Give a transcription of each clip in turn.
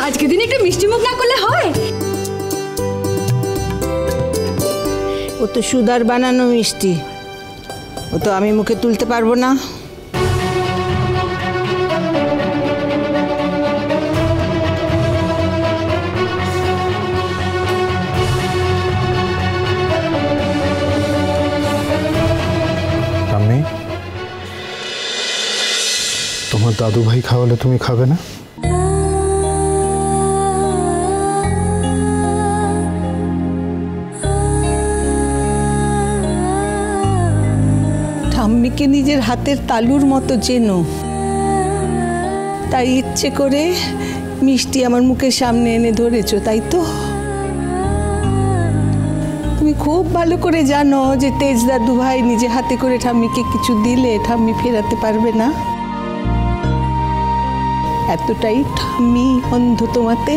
আজকে দিন একটু মিষ্টি মুখ না করলে হয়? ও তো সুদার বানানো মিষ্টি, ও তো আমি মুখে তুলতে পারবো না। তোমার দাদু ভাই খাওয়ালে তুমি খাবে না? ঠাম্মিকে নিজের হাতের তালুর মতো চেনো, তাই ইচ্ছে করে মিষ্টি আমার মুখের সামনে এনে ধরেছো, তাই তো? তুমি খুব ভালো করে জানো যে তেজ দাদু ভাই নিজে হাতে করে ঠাম্মিকে কিছু দিলে ঠাম্মি ফেরাতে পারবে না। এতটাই ঠাম্মি অন্ধ তোমাতে।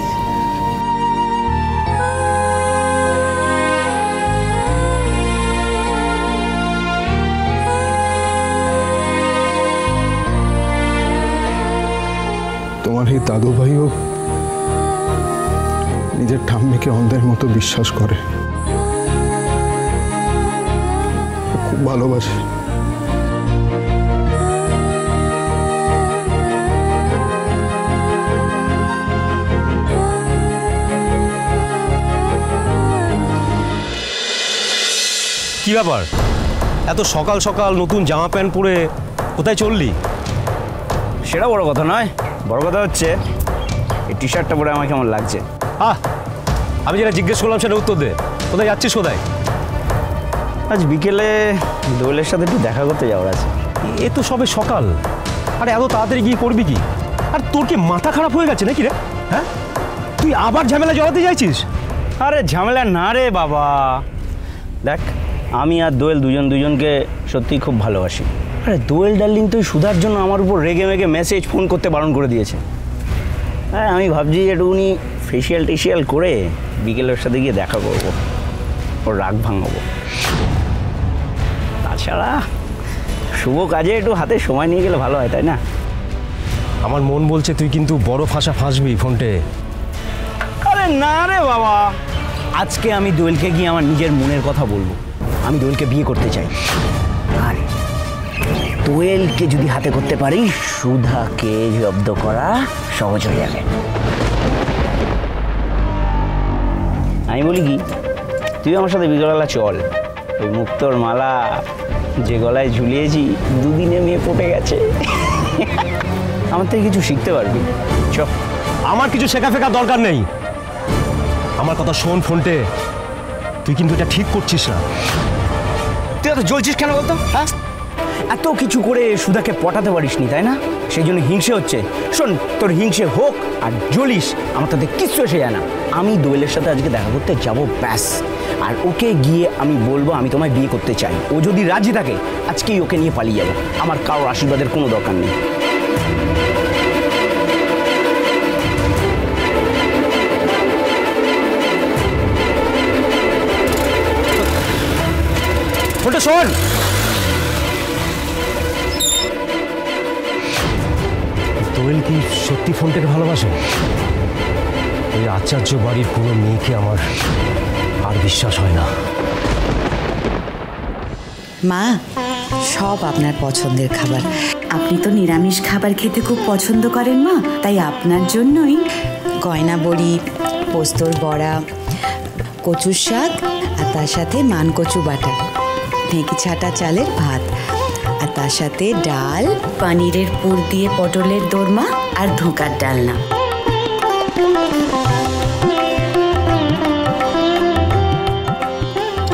তোমার এই দাদু ভাইও নিজের ঠাম্মিকে অন্ধের মতো বিশ্বাস করে, খুব ভালোবাসে। কি ব্যাপার, এত সকাল সকাল নতুন জামা প্যান্ট পরে কোথায় চললি? সেটা বড় কথা নয়, বড় কথা হচ্ছে এই টি শার্টটা পরে আমার কেমন লাগছে। আমি যেটা জিজ্ঞেস করলাম সেটা উত্তর দে। কোথায় যাচ্ছিস? কোথায়? আজ বিকেলে দোয়েলের সাথে একটু দেখা করতে যাওয়ার আছে। এ তো সবে সকাল, আরে এত তাড়াতাড়ি গিয়ে করবি কি? আর তোর কি মাথা খারাপ হয়ে গেছে নাকি রে? হ্যাঁ, তুই আবার ঝামেলা জড়াতে চাইছিস? আরে ঝামেলা না রে বাবা, দেখ আমি আর দোয়েল দুজনকে সত্যিই খুব ভালোবাসি। আরে দোয়েল ডার্লিং তুই সুধার জন্য আমার উপর রেগে মেগে মেসেজ ফোন করতে বারণ করে দিয়েছে। হ্যাঁ, আমি ভাবছি একটুখানি ফেসিয়াল টেসিয়াল করে বিকেলের সাথে গিয়ে দেখা করবো, ওর রাগ ভাঙাবো। তাছাড়া শুভ কাজে একটু হাতে সময় নিয়ে গেলে ভালো হয়, তাই না? আমার মন বলছে তুই কিন্তু বড় ফাঁসা ফাঁসবি ফোনটে। আরে না রে বাবা, আজকে আমি দোয়েলকে গিয়ে আমার নিজের মনের কথা বলবো। আমি দোয়েলকে বিয়ে করতে চাই, আর দোয়েলকে যদি হাতে করতে পারি সুধাকে জব্দ করা সহজ হয়ে যাবে। আমি বলি কি, তুই আমার সাথে বিকেলবেলা চল, ওই মুক্তোর মালা যে গলায় ঝুলিয়েছি দুদিনে মেয়ে পটে গেছে, আমার থেকে কিছু শিখতে পারবি। চ। আমার কিছু শেখা ফেকা দরকার নেই, আমার কথা শোন ফোনটে, তুই কিন্তু এটা ঠিক করছিস না। তুই এত জ্বলছিস কেন বলতো? হ্যাঁ, এত কিছু করে সুধাকে পটাতে পারিসনি, তাই না? সেই জন্য হিংসে হচ্ছে। শোন, তোর হিংসে হোক আর জ্বলিস, আমার তাতে কিচ্ছু এসে যায় না। আমি দোয়েলের সাথে আজকে দেখা করতে যাব, ব্যাস। আর ওকে গিয়ে আমি বলবো আমি তোমায় বিয়ে করতে চাই। ও যদি রাজি থাকে আজকেই ওকে নিয়ে পালিয়ে যাবো, আমার কারোর আশীর্বাদের কোনো দরকার নেই। ফোনটা শোন, দোয়েল কি সত্যি ফোনটাকে ভালোবাসে? ওই আচার্য বাড়ির কোনো মেয়েকে আমার আর বিশ্বাস হয় না। মা, সব আপনার পছন্দের খাবার। আপনি তো নিরামিষ খাবার খেতে খুব পছন্দ করেন মা, তাই আপনার জন্যই গয়না বড়ি, পোস্তর বড়া, কচুর শাক, আর তার সাথে মানকচু বাটা, ঢেঁকি ছাটা চালের ভাত, আর তার সাথে ডাল, পনিরের পুর দিয়ে পটলের দোরমা, আর ধোঁকার ডালনা।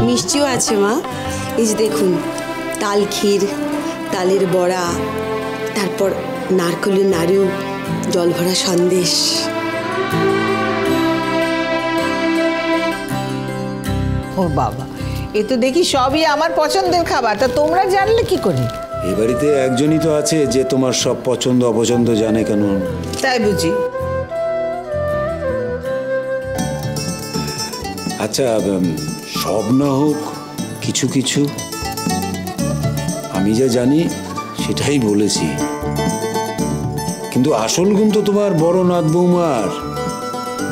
মিষ্টিও আছে মা, এই যে দেখুন, তাল ক্ষীর, তালের বড়া, তারপর নারকেলের নাড়ু, জল ভরা সন্দেশ। ও বাবা, এ তো দেখি সবই আমার পছন্দের খাবার, তা তোমরা জানলে কি করে? এ বাড়িতে একজনই তো আছে যে তোমার সব পছন্দ অপছন্দ জানে। কেন? তাই বুঝি? আচ্ছা, সব না হোক কিছু কিছু আমি যা জানি সেটাই বলেছি, কিন্তু আসল গুণ তো তোমার বড় নাত বৌমার।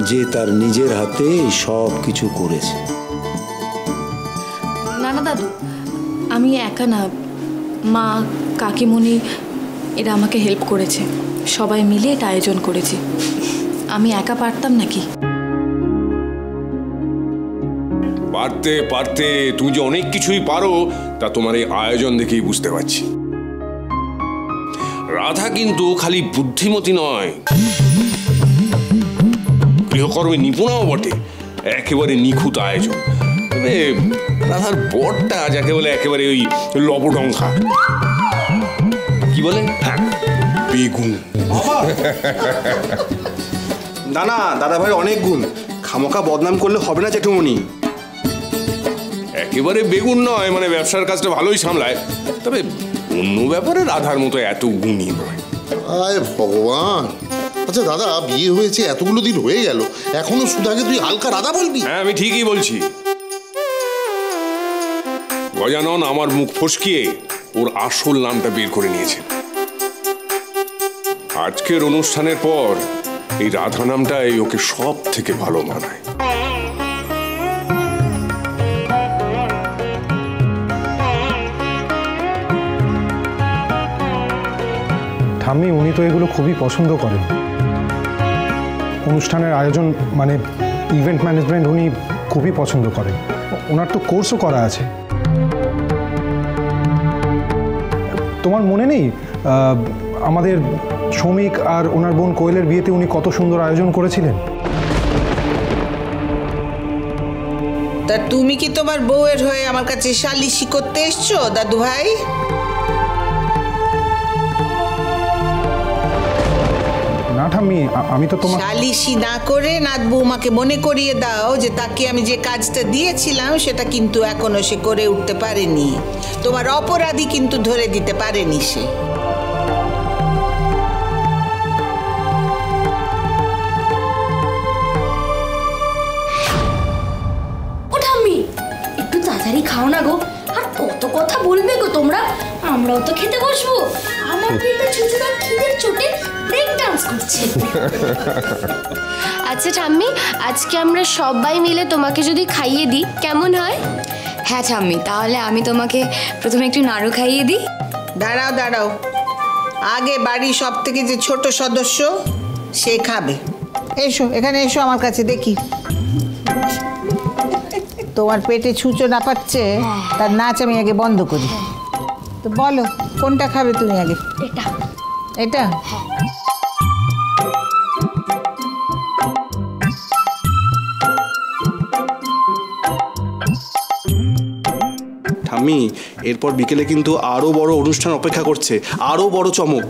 যে তার নিজের হাতে এই সব কিছু করেছে। না না দাদু, আমি একা না, মা কাকিমণি এরা আমাকে হেল্প করেছে, সবাই মিলে এটা আয়োজন করেছি। আমি একা পারতাম নাকি? পারতে পারতে তুমি যে অনেক কিছুই পারো তা তোমার এই আয়োজন দেখেই বুঝতে পারছি। রাধা কিন্তু খালি বুদ্ধিমতী নয়, গৃহকর্মে নিপুণাও বটে, একেবারে নিখুঁত আয়োজন। তবে রাধার বরটা যাকে বলে একেবারে ওই লবডঙ্কা, কি বলে, হ্যাঁ বেগুন। না না, দাদা ভাই অনেক গুণ, খামোখা বদনাম করলে হবে না জেঠুমনি। একেবারে বেগুন নয়, মানে ব্যবসার কাজটা ভালোই সামলায়, তবে অন্য ব্যাপারে রাধার মতো এত গুণী নয়। আয় ভগবান! আচ্ছা দাদা, বিয়ে হয়েছে এতগুলো দিন হয়ে গেল, এখনো সুধাকে তুই হালকা রাধা বলবি? হ্যাঁ, আমি ঠিকই বলছি। গজানন আমার মুখ ফসকিয়ে ওর আসল নামটা বের করে নিয়েছে। আজকের অনুষ্ঠানের পর এই রাধা নামটাই ওকে সব থেকে ভালো মানায়। ঠাম্মি, উনি তো এগুলো খুবই পছন্দ করেন। অনুষ্ঠানের আয়োজন মানে ইভেন্ট ম্যানেজমেন্ট উনি খুবই পছন্দ করেন। ওনার তো কোর্সও করা আছে। তোমার মনে নেই আমাদের শ্রমিক আর ওনার বোন কোয়েলের বিয়েতে উনি কত সুন্দর আয়োজন করেছিলেন? তা তুমি কি তোমার বউয়ের হয়ে আমার কাছে সালিশি করতে এসছো দাদু ভাই? না ঠাম্মি, আমি তো তোমার সালিশি না করে নাত বৌমাকে মনে করিয়ে দাও যে তাকে আমি যে কাজটা দিয়েছিলাম সেটা কিন্তু এখনো সে করে উঠতে পারেনি। তোমার অপরাধী কিন্তু ধরে দিতে পারেনি সে। ও ঠাম্মি, একটু তাড়াতাড়ি খাও না গো, আর কত কথা বলবে গো তোমরা? আমরাও তো খেতে বসবো। আমার পেটে ছুঁচুরা খিদের চোটে ব্রেক ডান্স করছে। আচ্ছা ঠাম্মি, আজকে আমরা সবাই মিলে তোমাকে যদি খাইয়ে দিই কেমন হয়? হ্যাঁ ঠাম্মি, তাহলে আমি তোমাকে প্রথমে একটু নাড়ু খাইয়ে দিই। দাঁড়াও দাঁড়াও, আগে বাড়ির সব থেকে যে ছোট সদস্য সে খাবে। এসো এখানে এসো আমার কাছে দেখি। তোমার পেটে ছুঁচো না পাচ্ছে, তার নাচ আমি আগে বন্ধ করি। তো বলো কোনটা খাবে তুমি আগে? এটা। এটা? ঠাম্মি, এরপর বিকেলে কিন্তু আরো বড় অনুষ্ঠান অপেক্ষা করছে, আরো বড় চমক।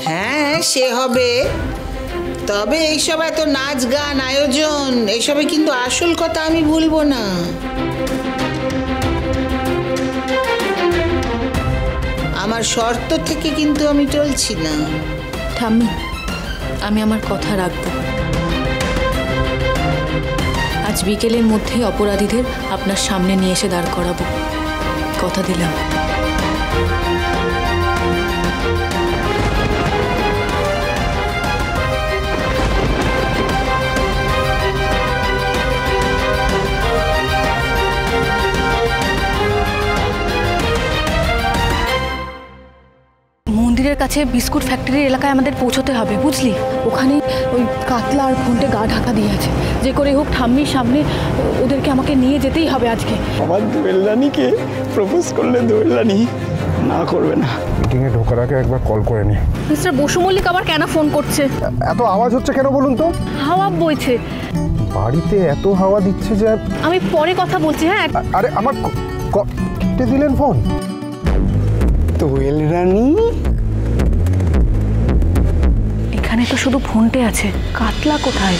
হ্যাঁ সে হবে, তবে এইসব এত নাচ গান আয়োজন এইসবে কিন্তু আসল কথা আমি ভুলবো না। আমার শর্ত থেকে কিন্তু আমি চলছি না। ঠাম্মি, আমি আমার কথা রাখবো। আজ বিকেলের মধ্যে অপরাধীদের আপনার সামনে নিয়ে এসে দাঁড় করাবো, কথা দিলাম। মন্দিরের কাছে বিস্কুট ফ্যাক্টরির এলাকায় আমাদের পৌঁছতে হবে, বুঝলি? ওখানে ওই কাতলা আর ফোনটে গা ঢাকা দিয়ে আছে। যে করে হোক ঠাম্মির সামনে ওদেরকে আমাকে নিয়ে যেতেই হবে আজকে। আমার দোয়েল্লানিকে প্রপোজ করলে দোয়েল্লানি না করবে না। মিটিংয়ে ঢোকার আগে একবার কল করে নি। মিস্টার বসু মল্লিক আবার কেন ফোন করছে? এত আওয়াজ হচ্ছে কেন বলুন তো? হাওয়া বইছে বাড়িতে, এত হাওয়া দিচ্ছে যে। আমি পরে কথা বলছি। হ্যাঁ আরে আমার কেটে দিলেন ফোন। দোয়েল রানী, এখানে তো শুধু ফোনটে আছে, কাতলা কোথায়?